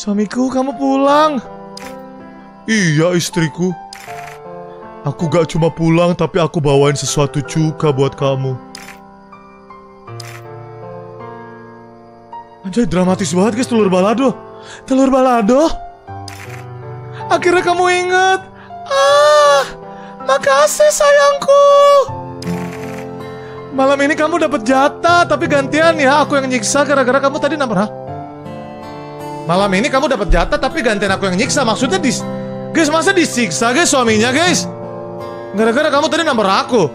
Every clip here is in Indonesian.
Suamiku, kamu pulang. Iya, istriku. Aku gak cuma pulang, tapi aku bawain sesuatu juga buat kamu. Anjay, dramatis banget guys, telur balado. Telur balado. Akhirnya kamu ingat. Makasih sayangku. Malam ini kamu dapat jatah, tapi gantian ya aku yang nyiksa gara-gara kamu tadi nampar. Malam ini kamu dapat jatah, tapi gantian aku yang nyiksa. Maksudnya guys, masa disiksa guys suaminya guys? Gara-gara kamu tadi nampar aku.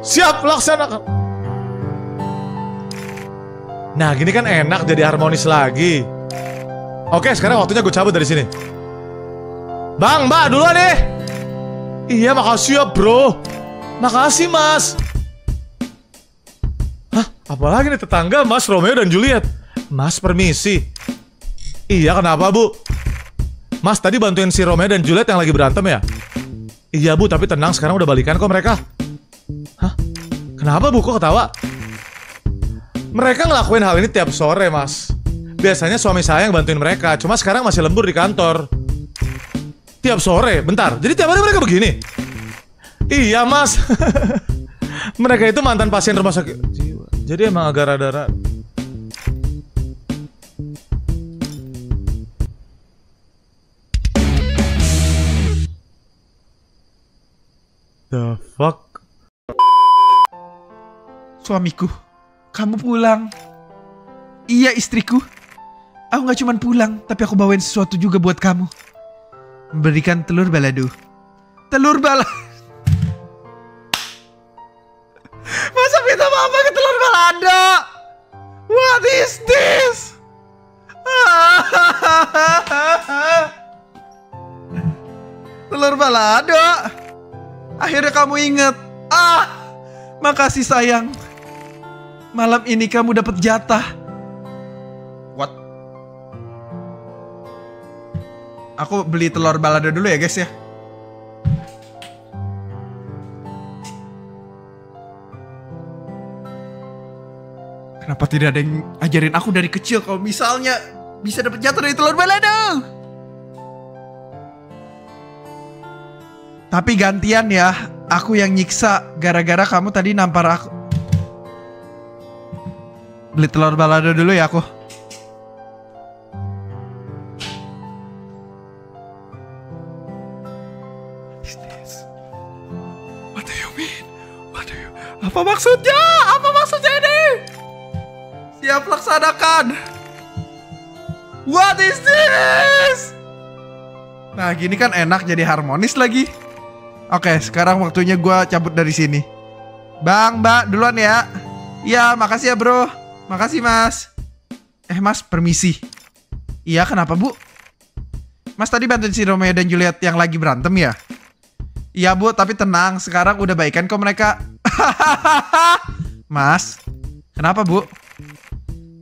Siap, laksanakan. Nah, gini kan enak, jadi harmonis lagi. Oke, sekarang waktunya gue cabut dari sini. Bang, Mbak, duluan deh. Iya, makasih ya, bro. Makasih, Mas. Hah, apalagi nih tetangga, Mas Romeo dan Juliet. Mas, permisi. Iya, kenapa, Bu? Mas, tadi bantuin si Romeo dan Juliet yang lagi berantem ya? Iya, Bu, tapi tenang, sekarang udah balikan kok mereka. Hah? Kenapa, Bu? Kok ketawa? Mereka ngelakuin hal ini tiap sore, Mas. Biasanya suami saya yang bantuin mereka, cuma sekarang masih lembur di kantor. Tiap sore, bentar. Jadi tiap hari mereka begini? Iya, Mas. Mereka itu mantan pasien rumah sakit jiwa. Jadi emang agak rada-rada. The fuck? Suamiku, kamu pulang. Iya, istriku. Aku gak cuman pulang, tapi aku bawain sesuatu juga buat kamu. Memberikan telur balado. Telur balado. Masa minta apa ke telur balado? What is this? Telur balado. Akhirnya kamu inget. Makasih sayang. Malam ini kamu dapat jatah. What? Aku beli telur balado dulu ya guys ya. Kenapa tidak ada yang ajarin aku dari kecil kalau misalnya bisa dapat jatah dari telur balado? Tapi gantian ya, aku yang nyiksa gara-gara kamu tadi nampar aku. Beli telur balado dulu ya aku. What do you mean? Apa maksudnya? Apa maksudnya ini? Siap, laksanakan. What is this? Nah, gini kan enak, jadi harmonis lagi. Oke, sekarang waktunya gue cabut dari sini. Bang, Mbak, duluan ya. Iya, makasih ya bro. Makasih mas. Mas, permisi. Iya, kenapa bu? Mas tadi bantuin si Romeo dan Juliet yang lagi berantem ya? Iya bu, tapi tenang, sekarang udah baikan kok mereka. Mas, kenapa bu?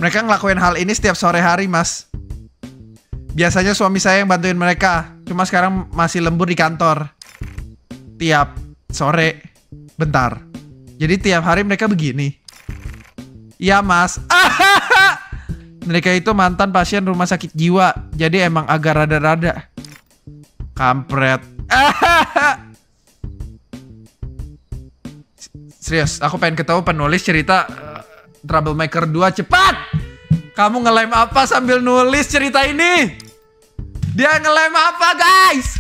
Mereka ngelakuin hal ini setiap sore hari mas. Biasanya suami saya yang bantuin mereka, cuma sekarang masih lembur di kantor. Tiap sore. Bentar. Jadi tiap hari mereka begini. Iya mas. Mereka itu mantan pasien rumah sakit jiwa. Jadi emang agak rada-rada. Kampret. Serius, aku pengen ketemu penulis cerita Troublemaker 2. Cepat! Kamu ngelem apa sambil nulis cerita ini? Dia ngelem apa guys?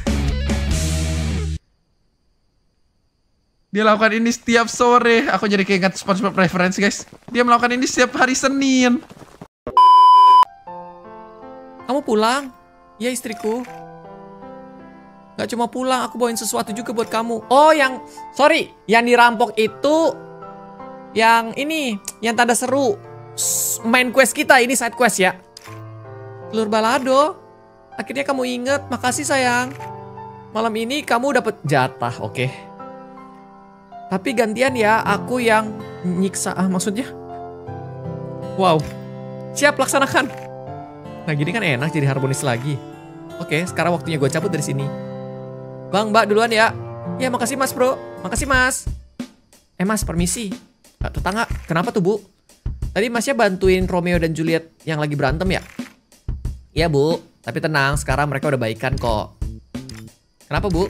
Dia lakukan ini setiap sore. Aku jadi keinget SpongeBob reference guys. Dia melakukan ini setiap hari Senin. Kamu pulang? Ya istriku. Gak cuma pulang, aku bawain sesuatu juga buat kamu. Oh sorry, yang dirampok itu yang ini, yang tanda seru. Main quest kita, ini side quest ya. Telur balado. Akhirnya kamu inget, makasih sayang. Malam ini kamu dapat jatah, oke. Tapi gantian ya, aku yang nyiksa. Maksudnya? Wow. Siap, laksanakan. Nah gini kan enak, jadi harmonis lagi. Oke, sekarang waktunya gue cabut dari sini. Bang, Mbak duluan ya. Ya makasih mas bro. Makasih mas. Mas, permisi. Tetangga, kenapa tuh bu? Tadi masnya bantuin Romeo dan Juliet yang lagi berantem ya? Iya Bu, tapi tenang, sekarang mereka udah baikan kok. Kenapa Bu?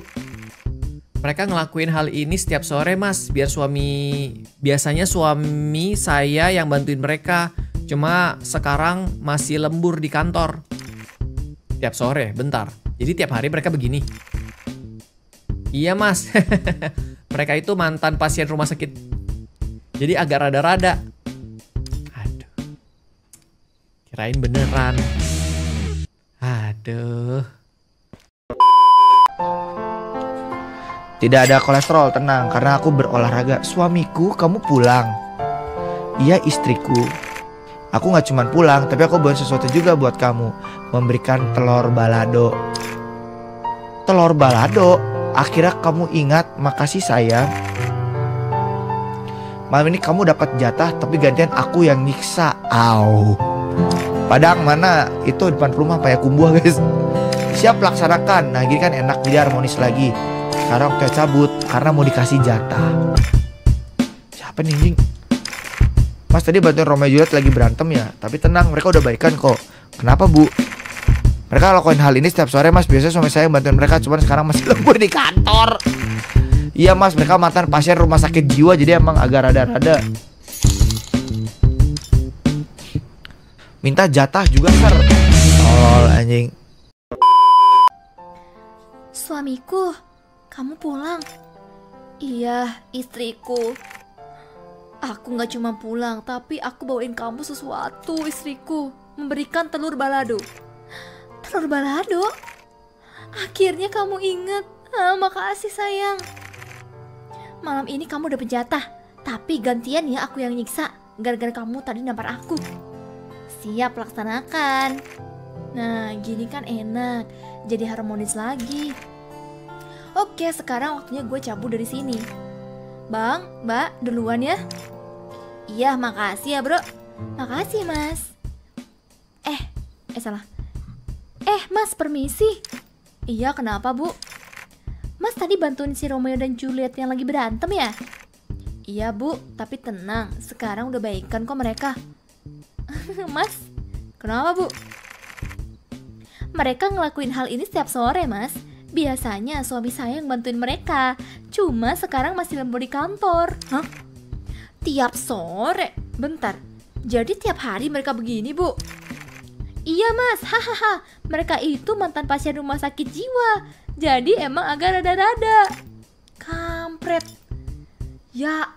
Mereka ngelakuin hal ini setiap sore Mas, biasanya suami saya yang bantuin mereka. Cuma sekarang masih lembur di kantor. Tiap sore, bentar. Jadi tiap hari mereka begini. Iya Mas, mereka itu mantan pasien rumah sakit. Jadi agak rada-rada. Aduh, kirain beneran. Aduh. Tidak ada kolesterol, tenang, karena aku berolahraga. Suamiku, kamu pulang. Iya, istriku. Aku gak cuman pulang, tapi aku bawa sesuatu juga buat kamu. Memberikan telur balado. Telur balado? Akhirnya kamu ingat, makasih sayang. Malam ini kamu dapat jatah, tapi gantian aku yang nyiksa. Au. Padang mana? Itu depan rumah Payakumbuh guys. Siap laksanakan. Nah gini kan enak, jadi harmonis lagi. Sekarang kita cabut karena mau dikasih jatah. Siapa nih anjing? Mas tadi bantuin Romeo Juliet lagi berantem ya. Tapi tenang, mereka udah baikan kok. Kenapa Bu? Mereka lakuin hal ini setiap sore Mas. Biasanya suami saya bantuin mereka, cuman sekarang masih lembur di kantor. Iya Mas, mereka mantan pasien rumah sakit jiwa, jadi emang agak rada-rada. Minta jatah juga Sir. Tolol anjing. Suamiku, kamu pulang? Iya, istriku. Aku gak cuma pulang, tapi aku bawain kamu sesuatu, istriku. Memberikan telur balado. Telur balado? Akhirnya kamu ingat. Makasih sayang. Malam ini kamu udah penjatah, tapi gantian ya aku yang nyiksa. Gara-gara kamu tadi nampar aku. Siap laksanakan. Nah, gini kan enak. Jadi harmonis lagi. Oke, sekarang waktunya gue cabut dari sini. Bang, Mbak, duluan ya. Iya, makasih ya bro. Makasih mas. Salah. Mas, permisi. Iya, kenapa bu? Mas tadi bantuin si Romeo dan Juliet yang lagi berantem ya? Iya bu, tapi tenang, sekarang udah baikan kok mereka. Mas, kenapa bu? Mereka ngelakuin hal ini setiap sore mas. Biasanya suami saya yang bantuin mereka. Cuma sekarang masih lembur di kantor. Hah? Tiap sore? Bentar, jadi tiap hari mereka begini bu? Iya mas, hahaha. Mereka itu mantan pasien rumah sakit jiwa. Jadi emang agak rada-rada. Kampret. Ya